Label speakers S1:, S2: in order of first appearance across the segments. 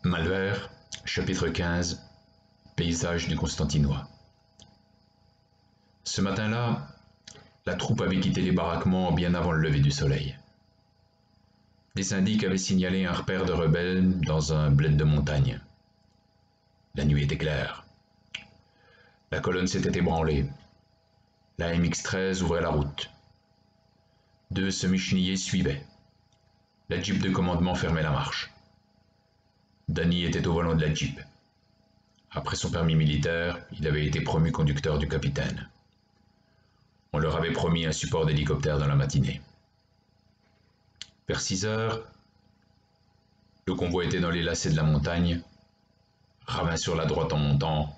S1: Malvert, chapitre 15, paysage du Constantinois. Ce matin-là, la troupe avait quitté les baraquements bien avant le lever du soleil. Des syndics avaient signalé un repère de rebelles dans un bled de montagne. La nuit était claire. La colonne s'était ébranlée. La MX-13 ouvrait la route. Deux semi-chenillés suivaient. La Jeep de commandement fermait la marche. Danny était au volant de la Jeep. Après son permis militaire, il avait été promu conducteur du capitaine. On leur avait promis un support d'hélicoptère dans la matinée. Vers 6 heures, le convoi était dans les lacets de la montagne, ravin sur la droite en montant,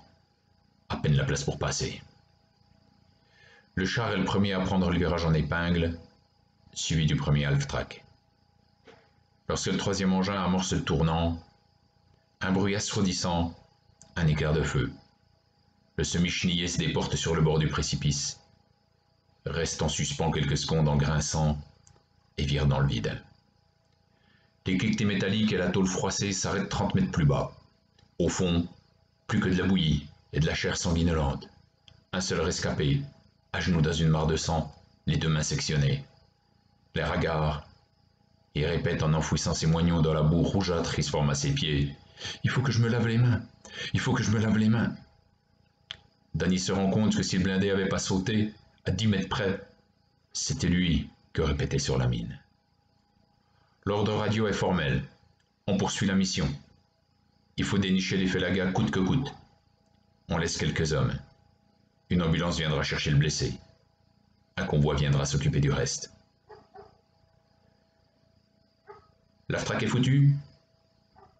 S1: à peine la place pour passer. Le char est le premier à prendre le virage en épingle, suivi du premier half-track. Lorsque le troisième engin amorce le tournant, un bruit assourdissant, un éclair de feu. Le semi-chenillé se déporte sur le bord du précipice, reste en suspens quelques secondes en grinçant et vire dans le vide. Les cliquetés métalliques et la tôle froissée s'arrêtent 30 mètres plus bas. Au fond, plus que de la bouillie et de la chair sanguinolente. Un seul rescapé, à genoux dans une mare de sang, les deux mains sectionnées. L'air hagard, il répète en enfouissant ses moignons dans la boue rougeâtre qui se forme à ses pieds. « Il faut que je me lave les mains! Il faut que je me lave les mains !» Danny se rend compte que si le blindé avait pas sauté, à 10 mètres près, c'était lui que répétait sur la mine. L'ordre radio est formel. On poursuit la mission. Il faut dénicher les Félagas coûte que coûte. On laisse quelques hommes. Une ambulance viendra chercher le blessé. Un convoi viendra s'occuper du reste. L'aftrac est foutu?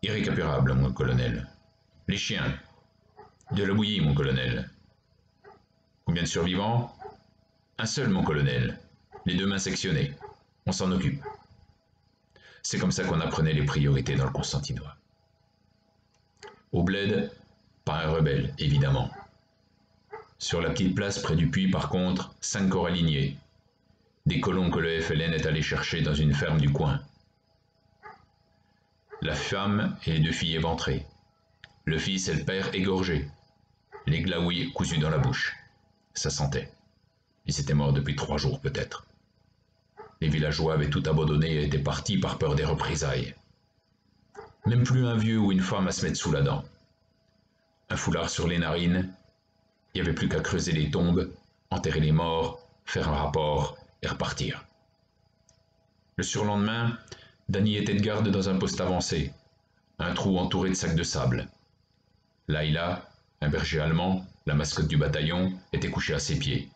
S1: Irrécupérable, mon colonel. Les chiens? De la bouillie, mon colonel. Combien de survivants? Un seul, mon colonel. Les deux mains sectionnées. On s'en occupe. C'est comme ça qu'on apprenait les priorités dans le Constantinois. Au bled, pas un rebelle, évidemment. Sur la petite place près du puits, par contre, 5 corps alignés. Des colons que le FLN est allé chercher dans une ferme du coin. La femme et les 2 filles éventrées. Le fils et le père égorgés. Les glaouis cousus dans la bouche. Ça sentait. Ils étaient morts depuis 3 jours peut-être. Les villageois avaient tout abandonné et étaient partis par peur des représailles. Même plus un vieux ou une femme à se mettre sous la dent. Un foulard sur les narines, il n'y avait plus qu'à creuser les tombes, enterrer les morts, faire un rapport et repartir. Le surlendemain, Danny était de garde dans un poste avancé, un trou entouré de sacs de sable. Laila, un berger allemand, la mascotte du bataillon, était couchée à ses pieds.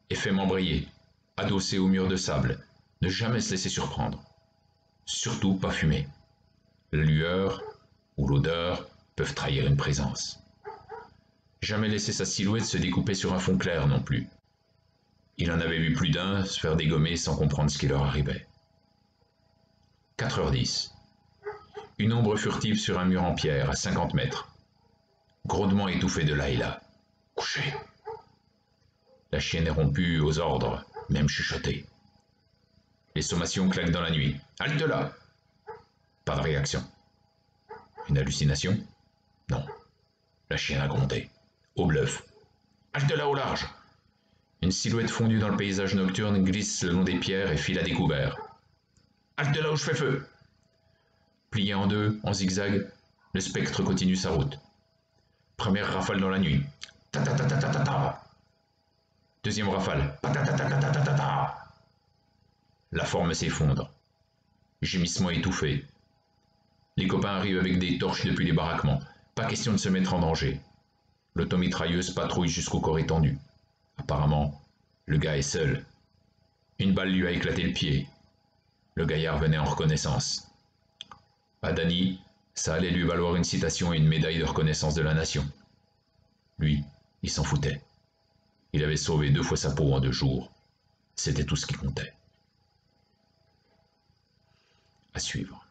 S1: Effet membrier, adossé au mur de sable, ne jamais se laisser surprendre. Surtout pas fumer. La lueur ou l'odeur peuvent trahir une présence. Jamais laisser sa silhouette se découper sur un fond clair non plus. Il en avait vu plus d'un se faire dégommer sans comprendre ce qui leur arrivait. 4h10. Une ombre furtive sur un mur en pierre à 50 mètres. Grondement étouffé de Laila. Couché. La chienne est rompue aux ordres, même chuchotée. Les sommations claquent dans la nuit. Halte là! Pas de réaction. Une hallucination? Non. La chienne a grondé. Au bluff. Halte là au large! Une silhouette fondue dans le paysage nocturne glisse le long des pierres et file à découvert. Halte là où je fais feu! Plié en deux, en zigzag, le spectre continue sa route. Première rafale dans la nuit. Ta ta ta ta ta ta ta. Deuxième rafale. Pa ta ta ta ta ta ta ta ta. La forme s'effondre. Gémissement étouffé. Les copains arrivent avec des torches depuis les baraquements. Pas question de se mettre en danger. L'automitrailleuse patrouille jusqu'au corps étendu. Apparemment, le gars est seul. Une balle lui a éclaté le pied. Le gaillard venait en reconnaissance. À Danny, ça allait lui valoir une citation et une médaille de reconnaissance de la nation. Lui, il s'en foutait. Il avait sauvé 2 fois sa peau en 2 jours. C'était tout ce qui comptait. À suivre.